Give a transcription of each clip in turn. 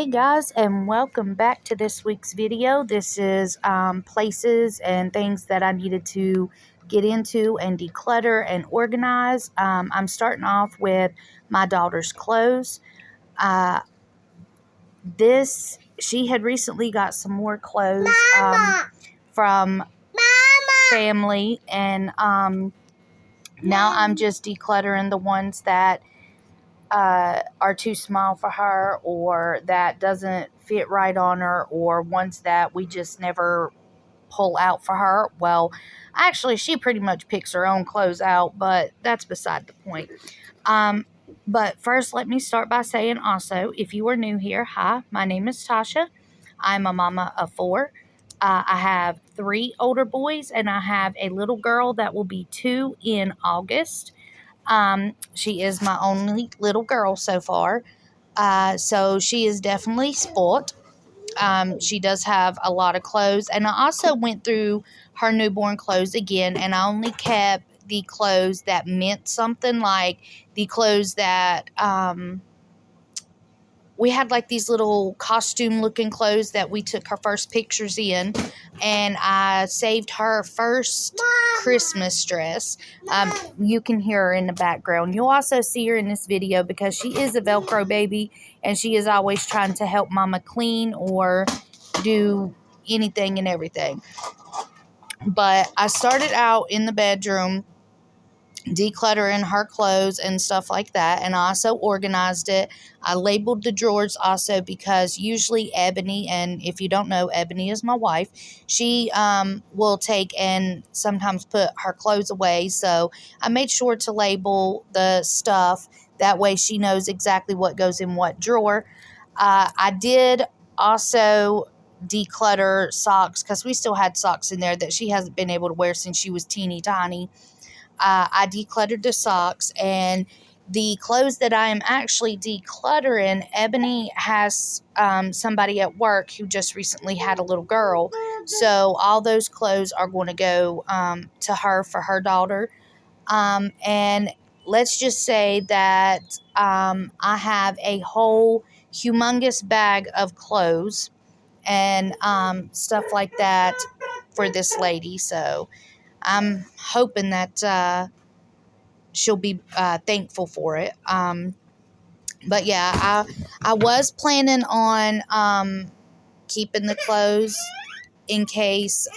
guys, and welcome back to this week's video. This is places and things that I needed to get into and declutter and organize. I'm starting off with my daughter's clothes. She had recently got some more clothes from family, and now I'm just decluttering the ones that are too small for her, or that doesn't fit right on her, or ones that we just never pull out for her. Well, actually, she pretty much picks her own clothes out, but that's beside the point. But first, let me start by saying also, if you are new here, hi, my name is Tasha. I'm a mama of four. I have 3 older boys, and I have a little girl that will be 2 in August. She is my only little girl so far. So she is definitely spoilt. She does have a lot of clothes. And I also went through her newborn clothes again, and I only kept the clothes that meant something, like the clothes that we had, like these little costume looking clothes that we took her first pictures in, and I saved her first Christmas dress. You can hear her in the background. You'll also see her in this video because she is a Velcro baby, and she is always trying to help mama clean or do anything and everything. But I started out in the bedroom decluttering her clothes and stuff like that, and I also organized it. I labeled the drawers also, because usually Ebony, and if you don't know, Ebony is my wife, she will take and sometimes put her clothes away, so I made sure to label the stuff, that way she knows exactly what goes in what drawer. I did also declutter socks, because we still had socks in there that she hasn't been able to wear since she was teeny tiny. I decluttered the socks, and the clothes that I am actually decluttering, Ebony has somebody at work who just recently had a little girl. So all those clothes are going to go to her for her daughter. And let's just say that I have a whole humongous bag of clothes and stuff like that for this lady. So I'm hoping that she'll be thankful for it. But yeah, I was planning on keeping the clothes in case.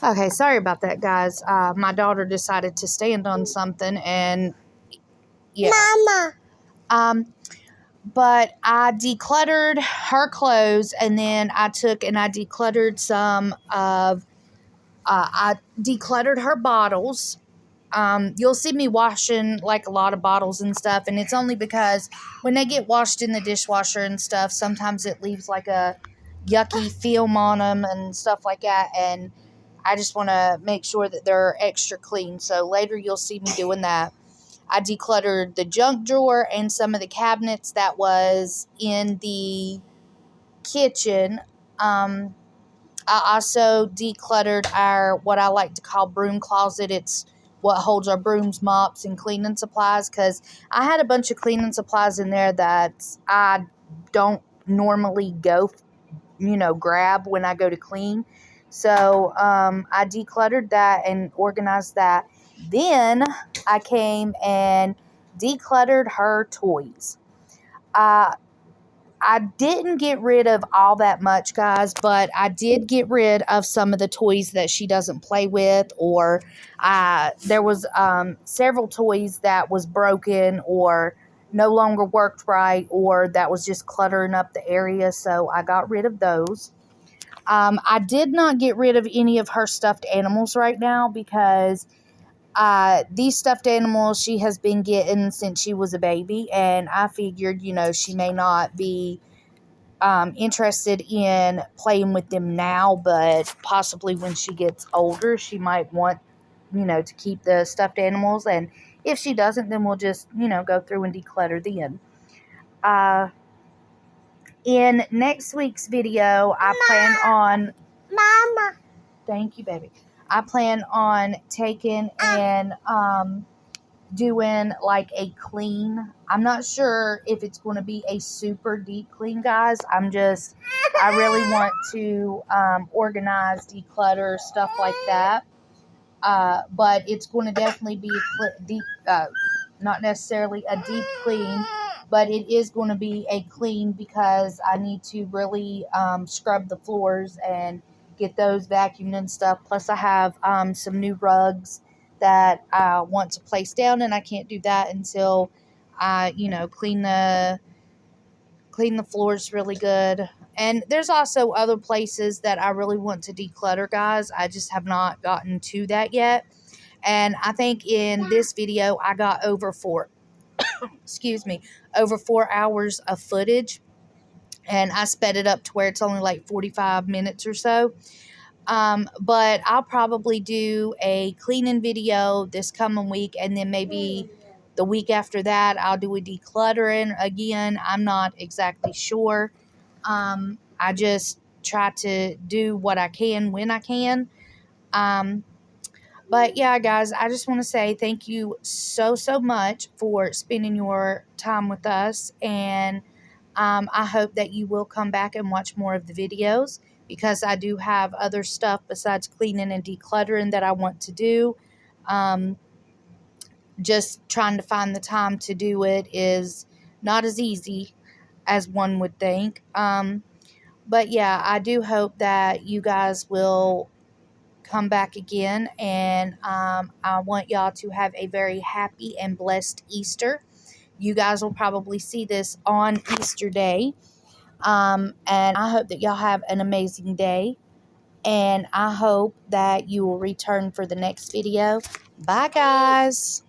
Okay, sorry about that, guys. My daughter decided to stand on something, and yeah. Mama. But I decluttered her clothes, and then I took and I decluttered some of. I decluttered her bottles. You'll see me washing like a lot of bottles and stuff, and it's only because when they get washed in the dishwasher and stuff, sometimes it leaves like a yucky film on them and stuff like that, and I just want to make sure that they're extra clean. So later you'll see me doing that. I decluttered the junk drawer and some of the cabinets that was in the kitchen. I also decluttered our, what I like to call, broom closet. It's what holds our brooms, mops, and cleaning supplies, because I had a bunch of cleaning supplies in there that I don't normally go, grab when I go to clean. So I decluttered that and organized that. Then I came and decluttered her toys. I didn't get rid of all that much, guys, but I did get rid of some of the toys that she doesn't play with, or there was several toys that was broken or no longer worked right, or that was just cluttering up the area, so I got rid of those. I did not get rid of any of her stuffed animals right now, because these stuffed animals she has been getting since she was a baby, and I figured, she may not be interested in playing with them now, but possibly when she gets older, she might want, to keep the stuffed animals, and if she doesn't, then we'll just, go through and declutter them. In next week's video, I plan on... Mama. Thank you, baby. I plan on taking and doing like a clean. I'm not sure if it's going to be a super deep clean, guys. I really want to organize, declutter, stuff like that. But it's going to definitely be a deep, not necessarily a deep clean, but it is going to be a clean because I need to really scrub the floors and get those vacuumed and stuff. Plus, I have some new rugs that I want to place down, and I can't do that until I, clean the floors really good. And there's also other places that I really want to declutter, guys. I just have not gotten to that yet. And I think in this video, I got over 4 hours of footage. And I sped it up to where it's only like 45 minutes or so. But I'll probably do a cleaning video this coming week, and then maybe the week after that, I'll do a decluttering again. I'm not exactly sure. I just try to do what I can when I can. But yeah, guys, I just want to say thank you so, so much for spending your time with us. And I hope that you will come back and watch more of the videos, because I do have other stuff besides cleaning and decluttering that I want to do. Just trying to find the time to do it is not as easy as one would think. But yeah, I do hope that you guys will come back again, and I want y'all to have a very happy and blessed Easter. You guys will probably see this on Easter Day. And I hope that y'all have an amazing day. And I hope that you will return for the next video. Bye, guys.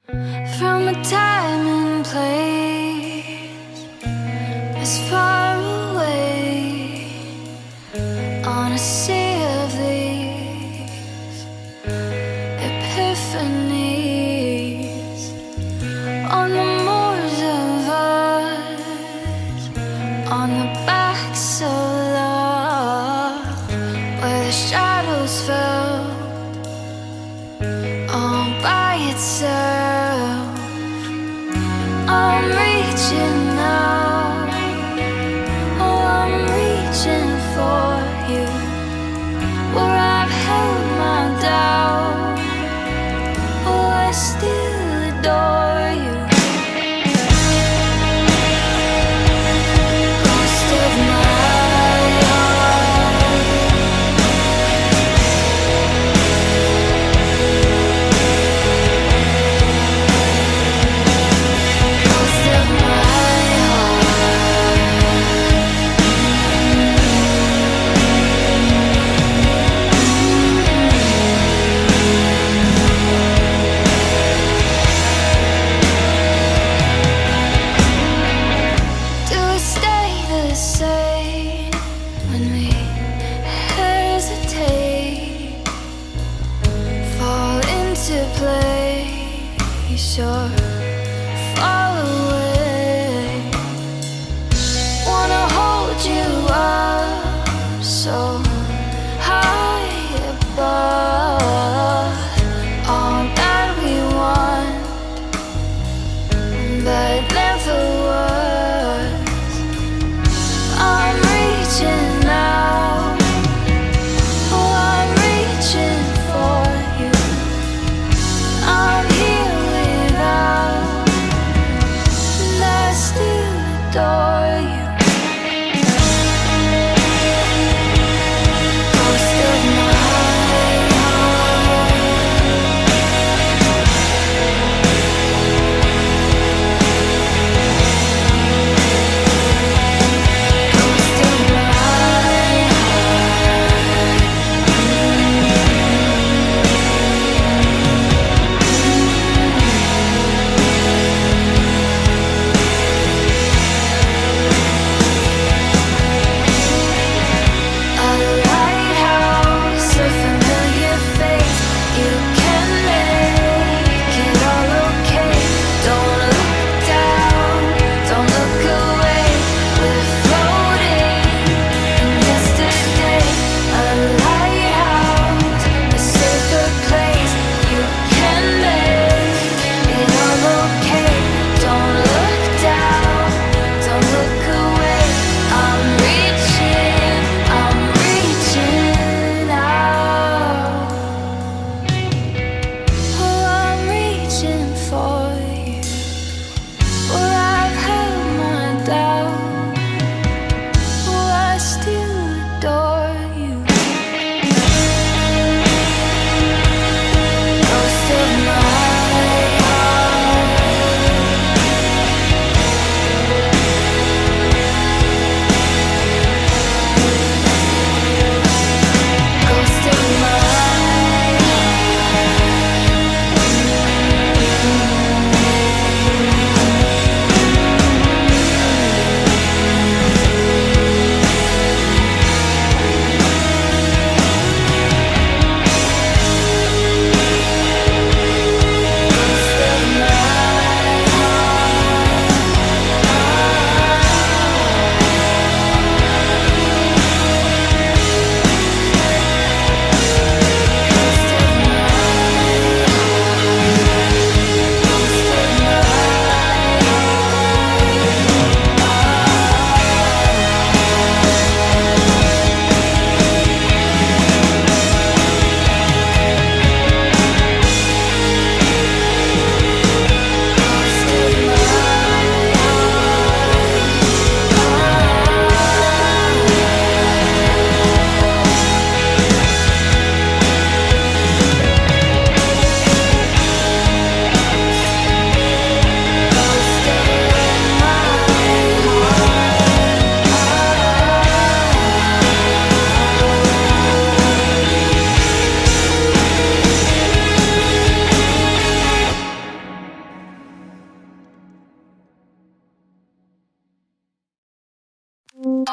From a time and place as far away on a sea of these epiphanies, on the moors of us, on the backs of love, where the shadows fell all by itself. I'm reaching out, oh, I'm reaching for you, where I've held my doubt, oh, I still adore you. Ghost of my heart, ghost of my heart. Do we stay the same when we hesitate? Fall into place or fall away? Wanna hold you up so high above all that we want, but never was. I'm reaching out, oh, I'm reaching for you. I'm here without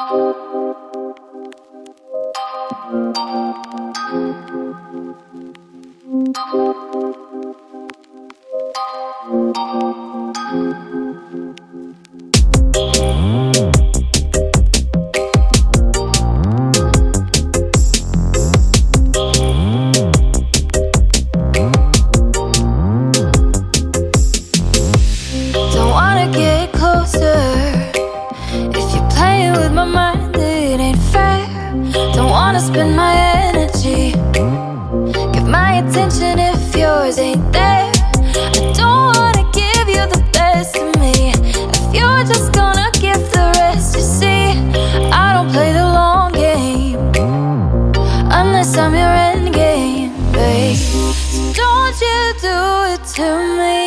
Don't wanna get closer. If you're playing with my mind, it ain't fair. Don't wanna spend my energy. Give my attention if yours ain't there. I don't wanna give you the best of me if you're just gonna give the rest. You see, I don't play the long game unless I'm your end game, babe. So don't you do it to me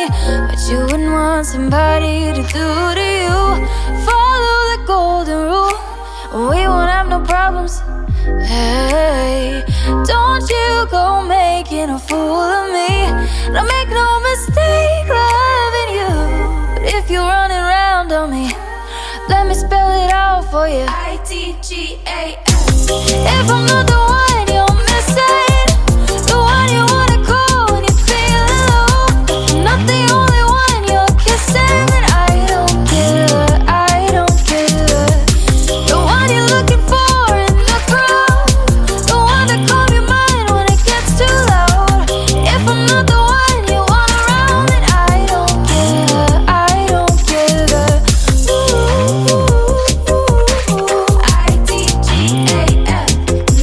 what you wouldn't want somebody to do to you. Follow the golden rule, we won't have no problems. Hey, don't you go making a fool of me. Don't make no mistake loving you. But if you're running around on me, let me spell it out for you. ITGAS. If I'm not the one you're missing, the one you wanna call when you're feeling low, if I'm not the only one you're kissing, then I don't give a, I don't give a. The one you're looking for in the crowd, the one that calm your mind when it gets too loud. If I'm not the one you want around, then I don't give a, I don't give a. ITGAF,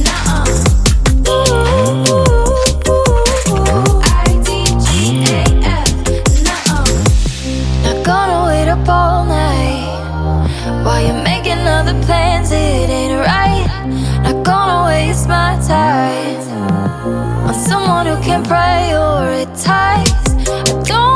nuh-uh. ITGAF, nuh-uh. Not gonna wait up all night while you're making other plans, it ain't right. Not gonna waste my time on someone who can prioritize. I don't